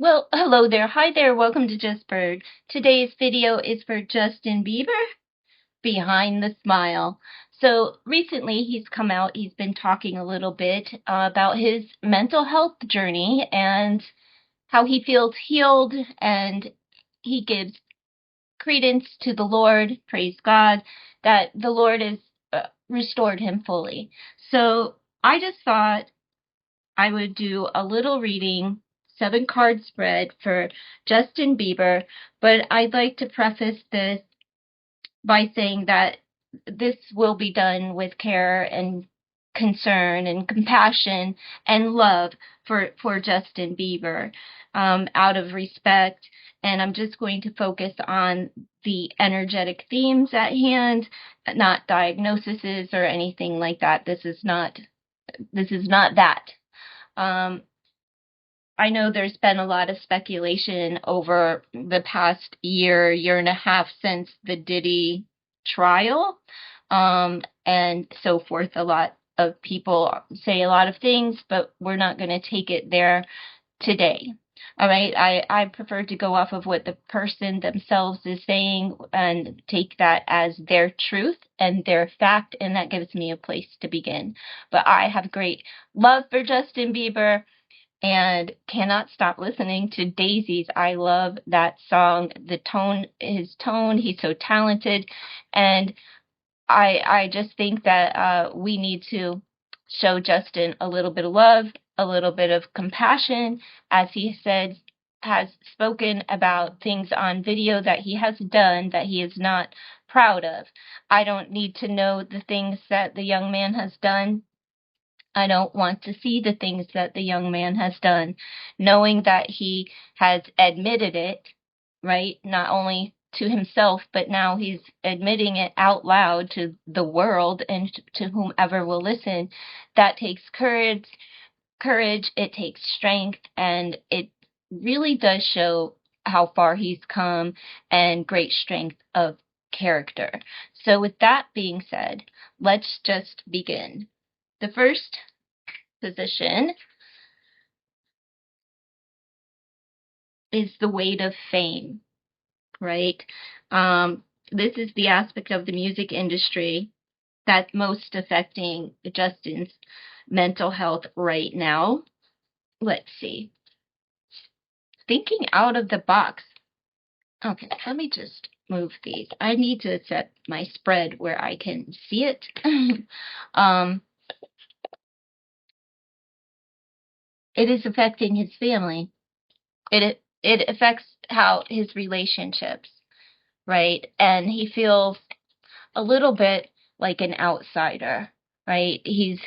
Well, hello there. Hi there. Welcome to Just Bird. Today's video is for Justin Bieber, Behind the Smile. So recently he's come out, he's been talking a little bit about his mental health journey and how he feels healed, and he gives credence to the Lord, praise God, that the Lord has restored him fully. So I just thought I would do a little reading, 7 card spread for Justin Bieber, but I'd like to preface this by saying that this will be done with care and concern and compassion and love for Justin Bieber, out of respect. And I'm just going to focus on the energetic themes at hand, not diagnoses or anything like that. This is not that. Um, I know there's been a lot of speculation over the past year and a half since the Diddy trial, and so forth. A lot of people say a lot of things, but we're not going to take it there today. All right, I prefer to go off of what the person themselves is saying and take that as their truth and their fact, and that gives me a place to begin. But I have great love for Justin Bieber and cannot stop listening to Daisies. I love that song. The tone, his tone, he's so talented, and I just think that we need to show Justin a little bit of love, a little bit of compassion, as he said, has spoken about things on video that he has done that he is not proud of. I don't need to know the things that the young man has done. I don't want to see the things that the young man has done, knowing that he has admitted it, right? Not only to himself, but now he's admitting it out loud to the world and to whomever will listen. That takes courage, it takes strength, and it really does show how far he's come and great strength of character. So with that being said, let's just begin. The first position is the weight of fame, right? This is the aspect of the music industry that's most affecting Justin's mental health right now. Let's see. Thinking out of the box. Okay, let me just move these. I need to set my spread where I can see it. um, it is affecting his family. It affects how his relationships, right? And he feels a little bit like an outsider, right? He's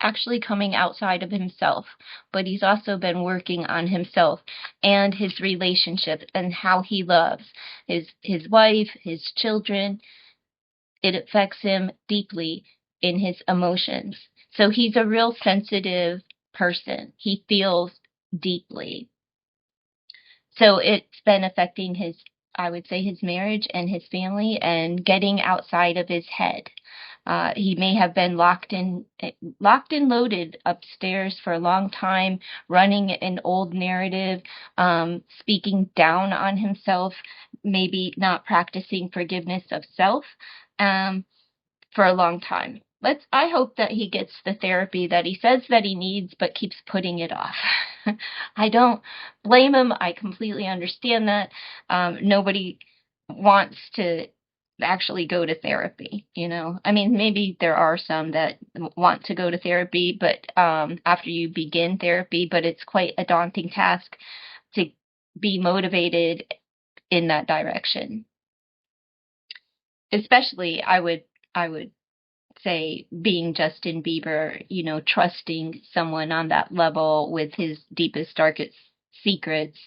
actually coming outside of himself, but he's also been working on himself and his relationship and how he loves his wife, his children. It affects him deeply in his emotions. So he's a real sensitive person. He feels deeply. So it's been affecting his, I would say, his marriage and his family and getting outside of his head. He may have been locked and loaded upstairs for a long time, running an old narrative, speaking down on himself, maybe not practicing forgiveness of self, for a long time. I hope that he gets the therapy that he says that he needs, but keeps putting it off. I don't blame him. I completely understand that. Nobody wants to actually go to therapy, you know. I mean, maybe there are some that want to go to therapy, but after you begin therapy, but it's quite a daunting task to be motivated in that direction. Especially, I would say being Justin Bieber, you know, trusting someone on that level with his deepest, darkest secrets,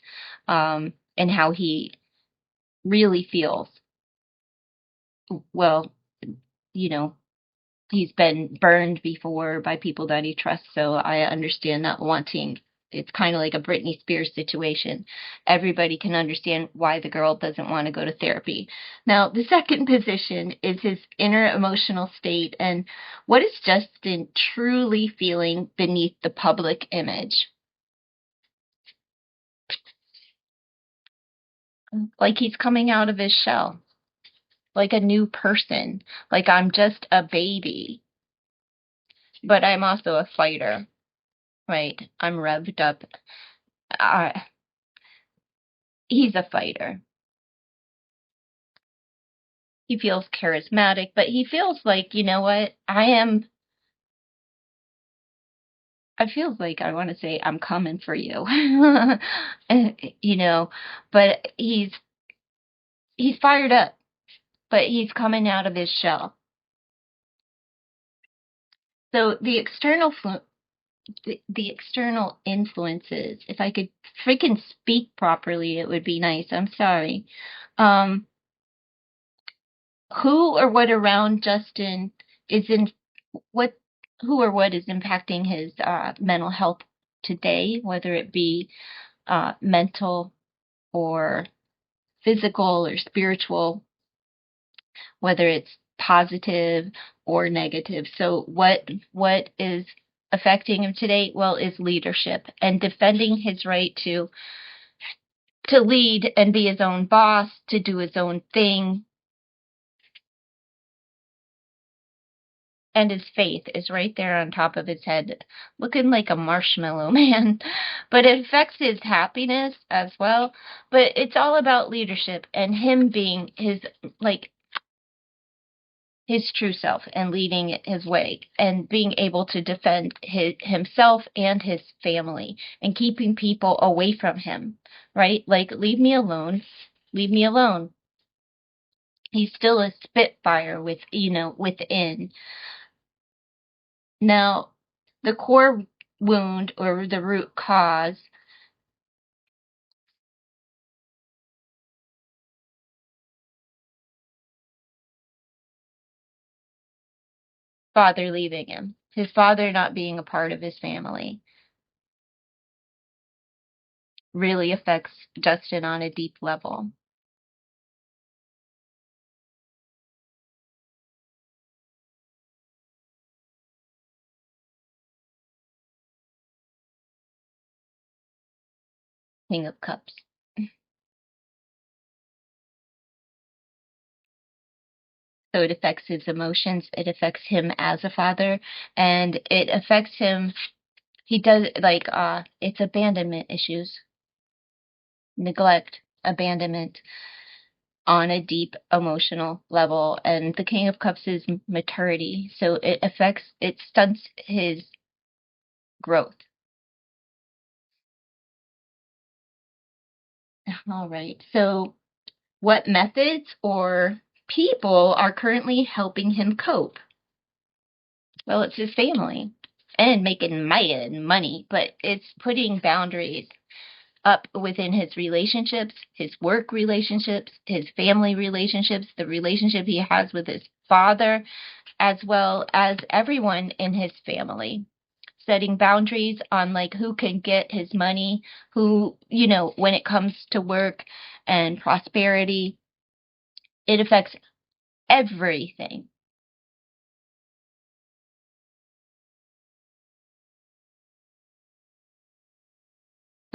and how he really feels. Well, you know, he's been burned before by people that he trusts, so I understand not wanting. It's kind of like a Britney Spears situation. Everybody can understand why the girl doesn't want to go to therapy. Now, the second position is his inner emotional state and what is Justin truly feeling beneath the public image. like he's coming out of his shell, like a new person, like I'm just a baby, but I'm also a fighter, right? I'm revved up. Uh, he's a fighter. He feels charismatic, but he feels like, you know what? I feel like I want to say I'm coming for you. You know, but he's fired up, but he's coming out of his shell. So the external influences, if I could freaking speak properly, it would be nice. I'm sorry. Um, who or what around Justin is in what who or what is impacting his mental health today, whether it be mental or physical or spiritual, whether it's positive or negative. So what is affecting him today? Well, is leadership and defending his right to lead and be his own boss, to do his own thing. And his faith is right there on top of his head, looking like a marshmallow man. But it affects his happiness as well. But it's all about leadership and him being like his true self and leading his way and being able to defend himself and his family and keeping people away from him, right? Like, leave me alone. Leave me alone. He's still a spitfire within. Now, the core wound or the root cause, father leaving him, his father not being a part of his family, really affects Justin on a deep level. King of Cups. So it affects his emotions, it affects him as a father, and it affects him. He does like it's abandonment issues, neglect, abandonment on a deep emotional level. And the King of Cups is maturity. So it stunts his growth. All right. So what methods or people are currently helping him cope? Well, it's his family and making mad money, but it's putting boundaries up within his relationships, his work relationships, his family relationships, the relationship he has with his father, as well as everyone in his family. Setting boundaries on like who can get his money, who, when it comes to work and prosperity, it affects everything.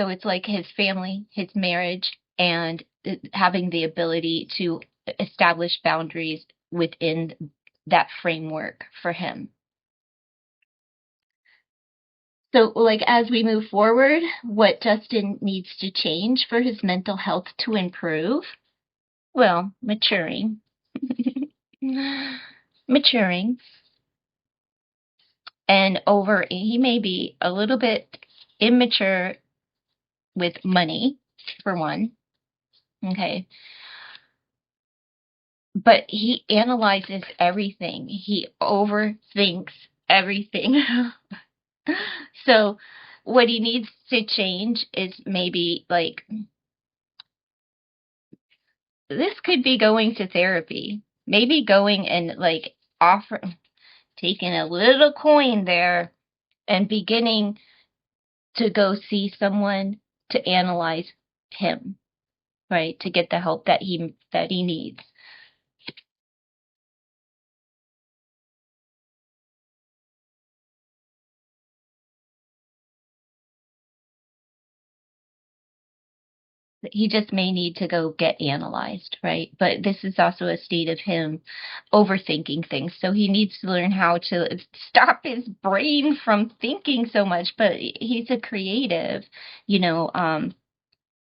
So it's like his family, his marriage, and having the ability to establish boundaries within that framework for him. So, like, as we move forward, what Justin needs to change for his mental health to improve? Well, maturing. Maturing. And he may be a little bit immature with money, for one. Okay. But he analyzes everything. He overthinks everything. So what he needs to change is maybe like this could be going to therapy. Maybe going and like offer taking a little coin there and beginning to go see someone to analyze him, right? To get the help that he needs. He just may need to go get analyzed, right? But this is also a state of him overthinking things. So he needs to learn how to stop his brain from thinking so much. But he's a creative, you know,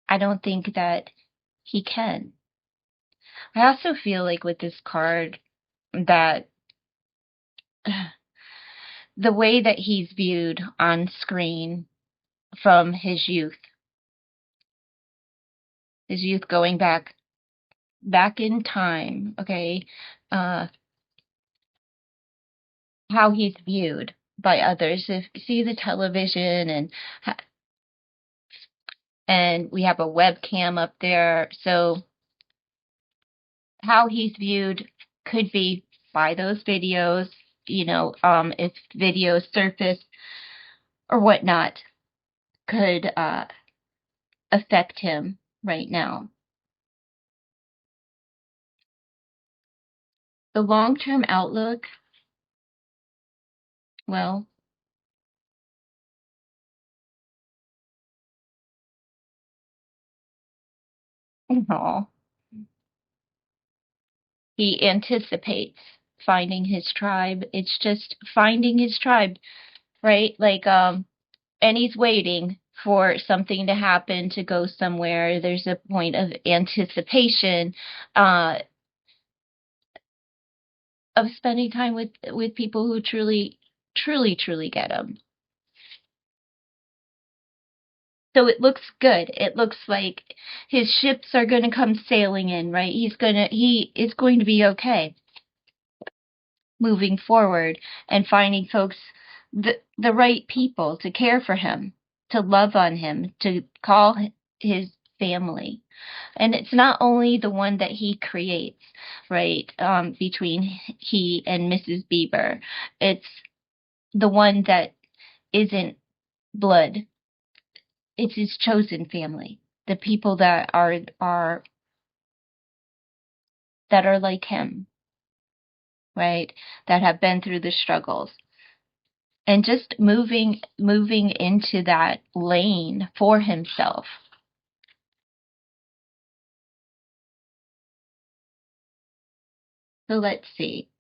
I don't think that he can. I also feel like with this card that the way that he's viewed on screen from his youth going back in time, okay, uh, how he's viewed by others. If you see the television and we have a webcam up there, so how he's viewed could be by those videos, if videos surface or whatnot could affect him right now. The long-term outlook, well, no, he anticipates finding his tribe. It's just finding his tribe, right? Like, and he's waiting for something to happen to go somewhere. There's a point of anticipation, uh, of spending time with people who truly get him. So it looks good. It looks like his ships are going to come sailing in, right? He is going to be okay moving forward and finding folks, the right people to care for him, to love on him, to call his family. And it's not only the one that he creates, right? Between he and Mrs. Bieber. It's the one that isn't blood. It's his chosen family. The people that are like him, right? That have been through the struggles. And just moving into that lane for himself. So let's see.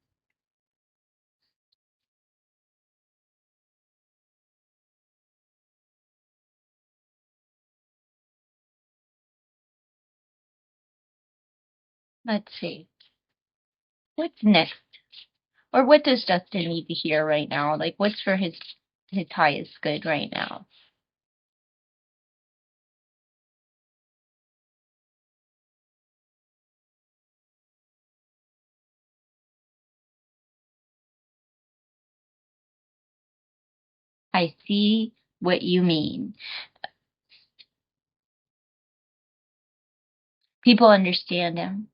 Let's see. What's next? Or what does Justin need to hear right now? Like what's for his highest good right now? I see what you mean. People understand him.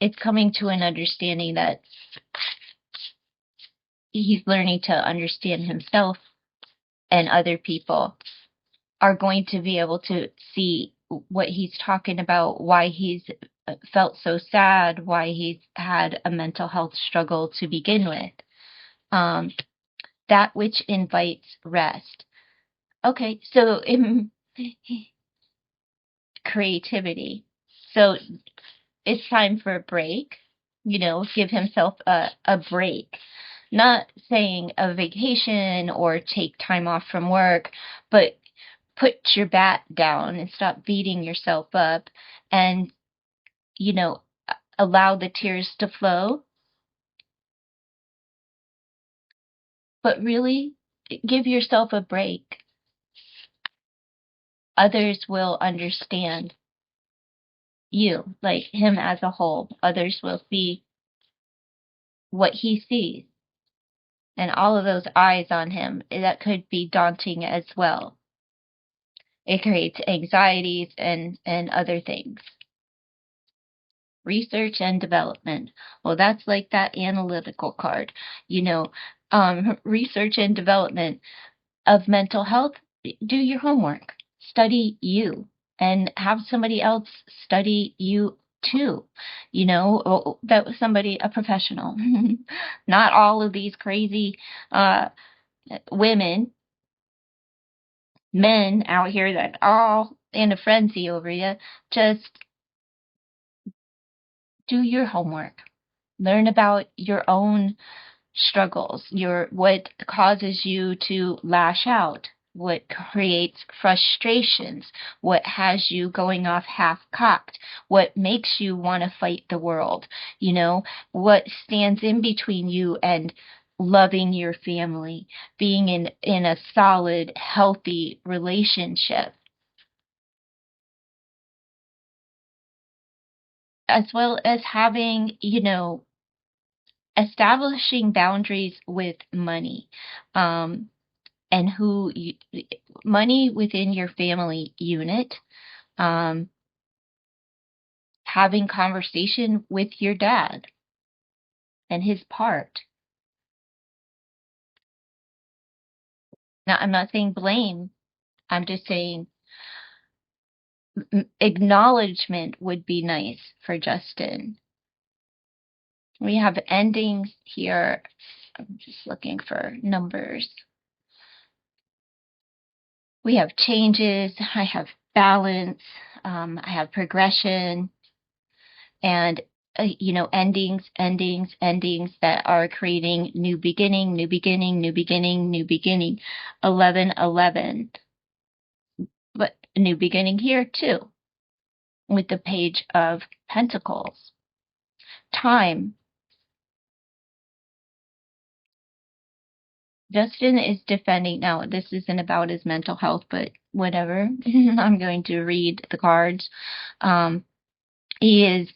It's coming to an understanding that he's learning to understand himself, and other people are going to be able to see what he's talking about, why he's felt so sad, why he's had a mental health struggle to begin with. Um, that which invites rest. Okay, so creativity. So it's time for a break. Give himself a break. Not saying a vacation or take time off from work, but put your bat down and stop beating yourself up and, you know, allow the tears to flow. But really give yourself a break. Others will understand you, like him as a whole. Others will see what he sees. And all of those eyes on him, that could be daunting as well. It creates anxieties and other things. Research and development. Well, that's like that analytical card. Research and development of mental health. Do your homework. Study you and have somebody else study you too. That was somebody, a professional. Not all of these crazy women, men out here that all in a frenzy over you. Just do your homework. Learn about your own struggles, what causes you to lash out, what creates frustrations, what has you going off half-cocked, what makes you want to fight the world, what stands in between you and loving your family, being in a solid, healthy relationship, as well as having, establishing boundaries with money. And money within your family unit, um, having conversation with your dad and his part. Now, I'm not saying blame. I'm just saying acknowledgement would be nice for Justin. We have endings here. I'm just looking for numbers. We have changes. I have balance. I have progression. And endings that are creating new beginning, new beginning, new beginning, new beginning. 1111, but a new beginning here too, with the Page of Pentacles. Time. Justin is defending. Now, this isn't about his mental health, but whatever. I'm going to read the cards. He is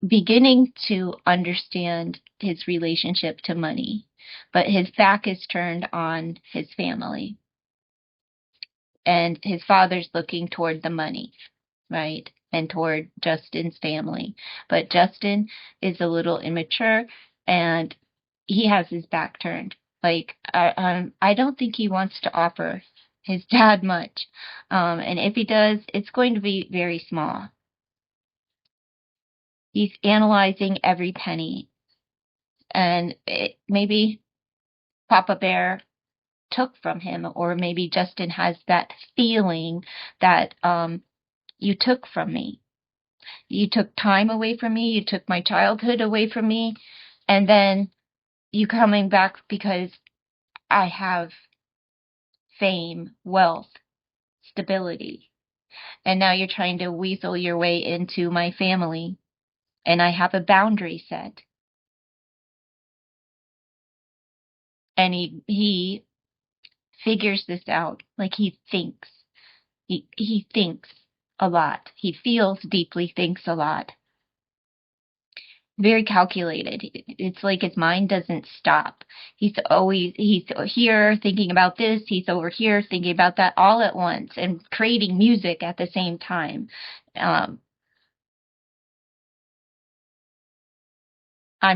beginning to understand his relationship to money, but his back is turned on his family. And his father's looking toward the money, right? And toward Justin's family. But Justin is a little immature and he has his back turned. Like, I don't think he wants to offer his dad much. And if he does, it's going to be very small. He's analyzing every penny. And maybe Papa Bear took from him, or maybe Justin has that feeling that you took from me. You took time away from me. You took my childhood away from me. And then you coming back because I have fame, wealth, stability. And now you're trying to weasel your way into my family. And I have a boundary set. And he figures this out. Like, he thinks. He thinks a lot. He feels deeply, thinks a lot. Very calculated. It's like his mind doesn't stop. He's here thinking about this, he's over here thinking about that all at once and creating music at the same time. I'm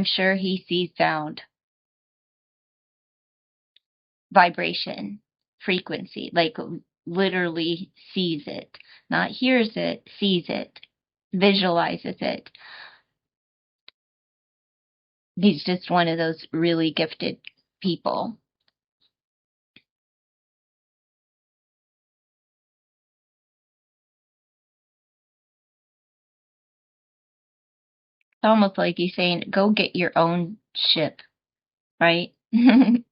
sure he sees sound, vibration, frequency, like literally sees it. Not hears it, sees it, visualizes it. He's just one of those really gifted people. It's almost like he's saying, go get your own ship, right? And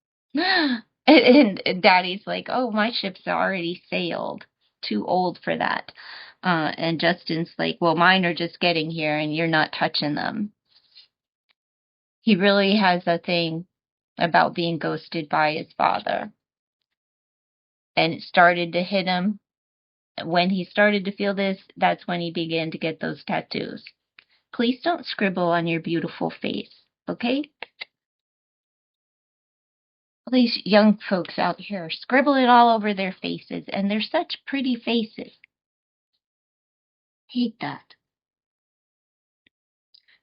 Daddy's like, oh, my ship's already sailed. Too old for that. And Justin's like, well, mine are just getting here and you're not touching them. He really has a thing about being ghosted by his father. And it started to hit him. When he started to feel this, that's when he began to get those tattoos. Please don't scribble on your beautiful face, okay? These young folks out here scribbling all over their faces, and they're such pretty faces. Hate that.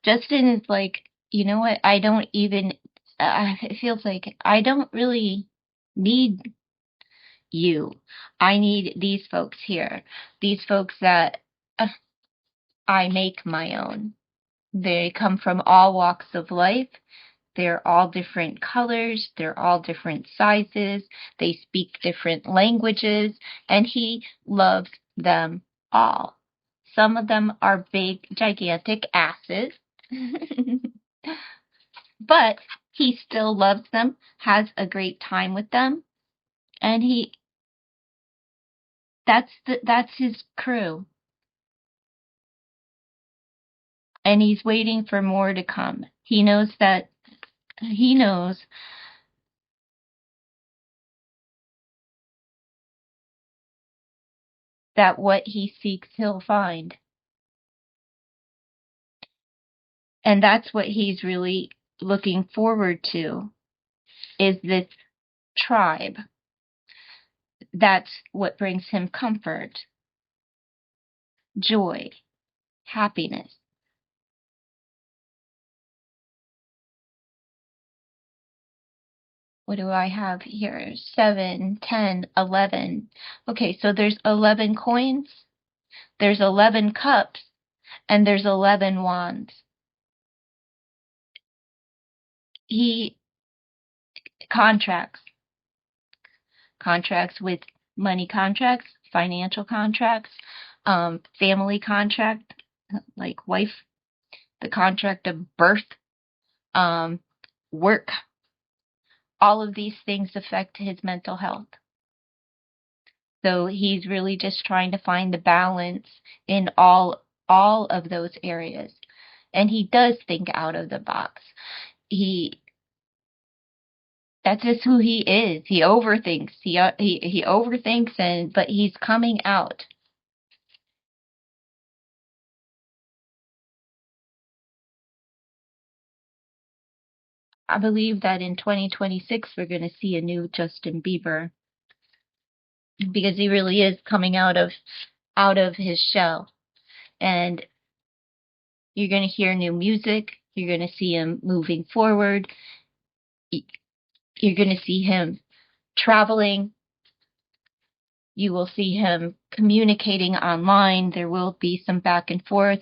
Justin is like, you know what? I don't even, it feels like I don't really need you. I need these folks here. These folks that I make my own. They come from all walks of life. They're all different colors. They're all different sizes. They speak different languages, and he loves them all. Some of them are big, gigantic asses, but he still loves them, has a great time with them, and that's his crew. And he's waiting for more to come. He knows that what he seeks he'll find. And that's what he's really looking forward to, is this tribe. That's what brings him comfort, joy, happiness. What do I have here? 7, 10, 11. Okay, so there's 11 coins, there's 11 cups, and there's 11 wands. He contracts, contracts with money contracts, financial contracts, family contract, like wife, the contract of birth, um, work. All of these things affect his mental health. So he's really just trying to find the balance in all of those areas. And he does think out of the box. He That's just who he is. He overthinks. He overthinks, but he's coming out. I believe that in 2026 we're going to see a new Justin Bieber, because he really is coming out of his shell. And you're going to hear new music. You're going to see him moving forward. You're going to see him traveling. You will see him communicating online. There will be some back and forth,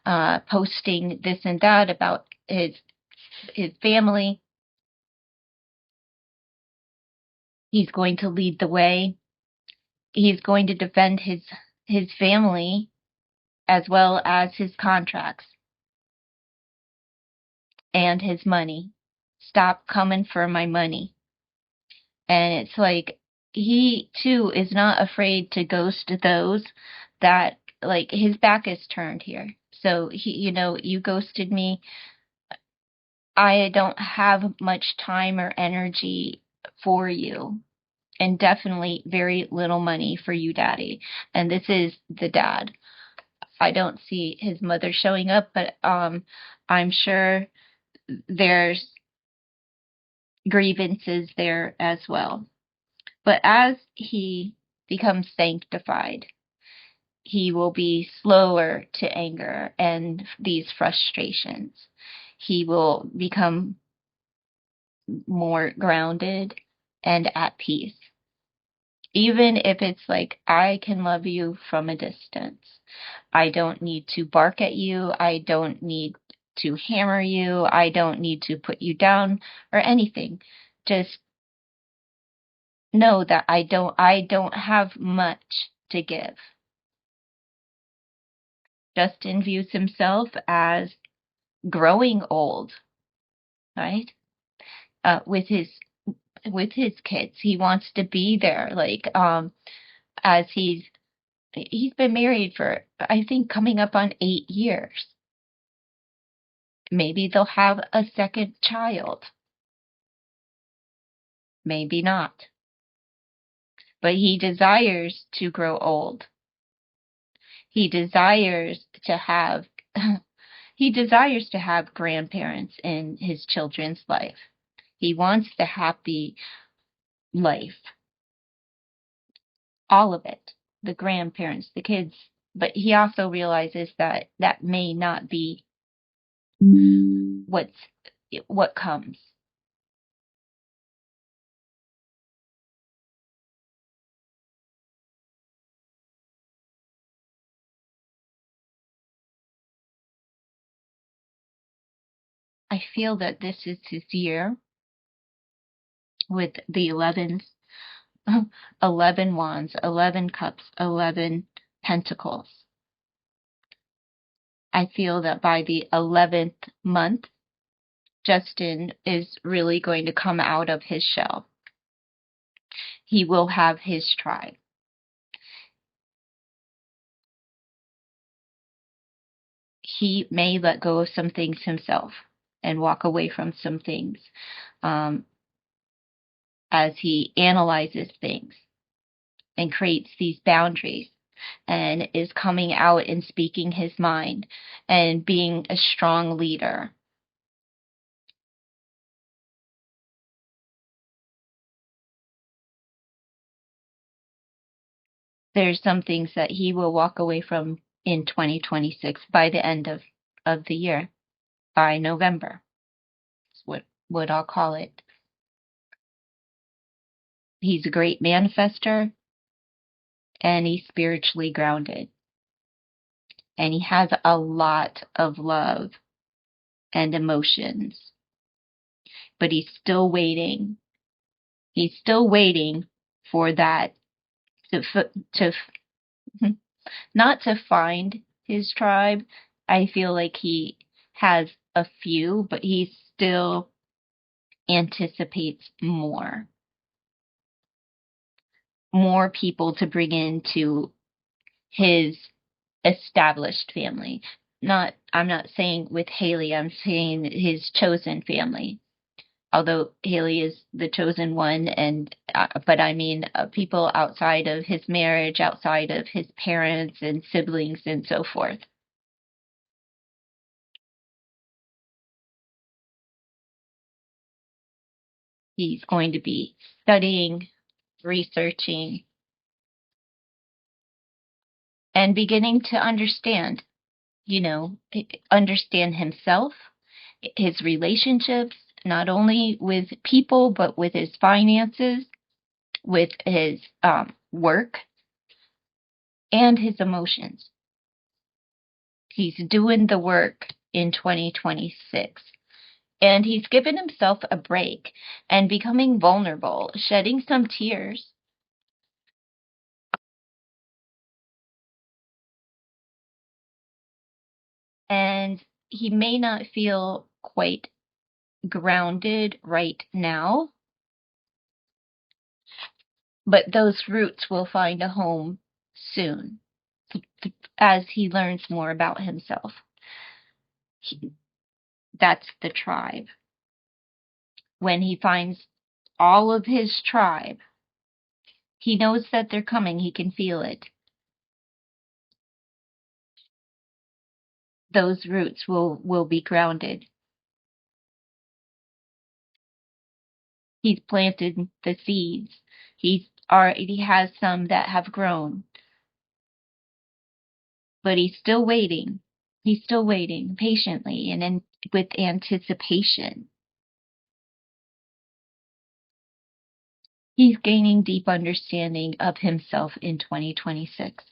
posting this and that about his family. He's going to lead the way. He's going to defend his family as well as his contracts and his money. Stop coming for my money. And it's like he too is not afraid to ghost those that, like, his back is turned here. So you ghosted me. I don't have much time or energy for you, and definitely very little money for you, daddy. And this is the dad. I don't see his mother showing up, but I'm sure there's grievances there as well. But as he becomes sanctified, he will be slower to anger and these frustrations. He will become more grounded and at peace. Even if it's like, I can love you from a distance. I don't need to bark at you. I don't need to hammer you. I don't need to put you down or anything. Just know that I don't have much to give. Justin views himself as growing old, right? With his kids, he wants to be there. Like, as he's been married for, I think, coming up on 8 years. Maybe they'll have a second child. Maybe not. But he desires to grow old. He desires to have he desires to have grandparents in his children's life. He wants the happy life, all of it, the grandparents, the kids. But he also realizes that that may not be what's what comes. I feel that this is his year with the 11th, 11 wands, 11 cups, 11 pentacles. I feel that by the 11th month, Justin is really going to come out of his shell. He will have his tribe. He may let go of some things himself and walk away from some things as he analyzes things and creates these boundaries and is coming out and speaking his mind and being a strong leader. There's some things that he will walk away from in 2026 by the end of the year, by November. That's what I'll call it. He's a great manifester and he's spiritually grounded. And he has a lot of love and emotions. But he's still waiting. He's still waiting for that to not to find his tribe. I feel like he has a few, but he still anticipates more people to bring into his established family. I'm not saying with Haley, I'm saying his chosen family. Although Haley is the chosen one, and but I mean people outside of his marriage, outside of his parents and siblings and so forth. He's going to be studying, researching, and beginning to understand, understand himself, his relationships, not only with people, but with his finances, with his work, and his emotions. He's doing the work in 2026. And he's given himself a break and becoming vulnerable, shedding some tears. And he may not feel quite grounded right now, but those roots will find a home soon as he learns more about himself. That's the tribe. When he finds all of his tribe, he knows that they're coming. He can feel it. Those roots will be grounded. He's planted the seeds. He already has some that have grown. But he's still waiting. He's still waiting patiently and with anticipation. He's gaining deep understanding of himself in 2026.